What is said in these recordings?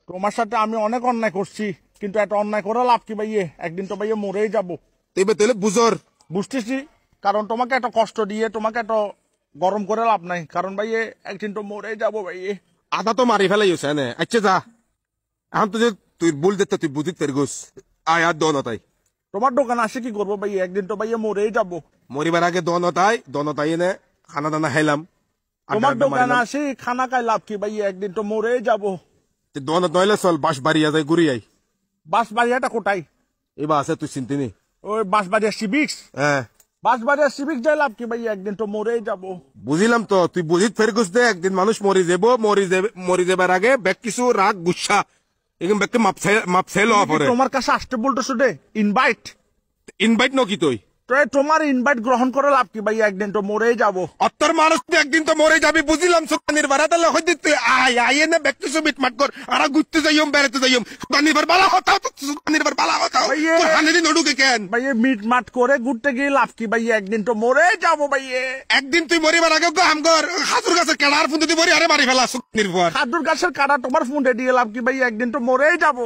তোমার সাথে আমি অনেক অন্যায় করছি, কিন্তু একটা অন্যায় করে লাভ কি ভাইয়ে? একদিন তো ভাইয়ে মরেই যাবো। তেবে তেলে বুঝর বুঝতেছি, কারণ তোমাকে একটা কষ্ট দিয়ে তোমাকে একটা গরম করে লাভ নাই, কারণ ভাইয়ে একদিন তো মরেই যাবো ভাইয়ে। আদা তো মারি ফেলাই হয়েছে না। আচ্ছা যা, এখন তো যে তুই ভুল দেখতে তুই বুঝি তের গোস আয় আর দনতাই। তোমার দোকান আসে কি করবো ভাইয়ে? একদিন তো ভাইয়ে মরেই যাবো। মরিবার আগে দনতাই এনে খানা দানা খাইলাম। তোমার দোকান আসি খানা খাই লাভ কি ভাইয়ে? একদিন তো মরেই যাবো। দনত নইলে চল বাস বাড়িয়া যায় ঘুরি আই। বাঁশবাড়িয়াটা কোথায়? এবার আছে তুই চিন্তি নি। ওই বাঁশবাড়িয়া সিভিক্স। হ্যাঁ বাঁশবাড়িয়া সিভিক্স যাই লাভ কি ভাইয়ে? একদিন তো মরেই যাবো। বুঝিলাম তো, তুই বুঝিত ফের গুছ দে। একদিন মানুষ মরি যাবার আগে ব্যাগ কিছু রাগ গুসা এরকম ব্যাগকে মাপছে লওয়া পরে। তোমার কাছে আসতে বলতেছো দে ইনভাইট। ইনভাইট নকি তুই? তোমার ইনভাইট গ্রহণ করে লাভ কি ভাইয়া? একদিন তো মরেই যাবো। অত্তর মানুষ তুই একদিন তো মরে যাবি বুঝিলাম। সুকানির বারা তাহলে হইতে তুই আয় না ব্যাগ কিছু মিটমাট কর। আর ঘুরতে যাইম বেড়াতে যাইম। সুকানির বার বালা হতাও তো সুকানির বার বালা হতাও। তোর হানেরি নডুকে কেন ভাইয়া? মিট মাট করে ঘুরতে গিয়ে লাভ কি ভাইয়া? একদিন তো মরেই যাবো ভাইয়া। একদিন তুই মরিবার আগে আমগর হাতুর গাছে কেডার ফুন্দে তুই মরি আরে মারি ফেলা সুকানির পর। হাতুর গাছের কাটা তোমার ফোনটা দিয়ে লাভ কি ভাইয়া? একদিন তো মরেই যাবো।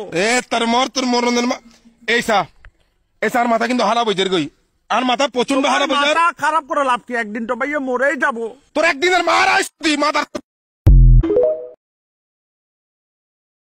তোর মরণের এইসার মাথা কিন্তু হারা বইজের গই। আর মাথা প্রচন্ড হারা বইজার। খারাপ করে লাভ কি? একদিন তো ভাইয়া মরেই যাবো। তোর একদিনের মারা মাথার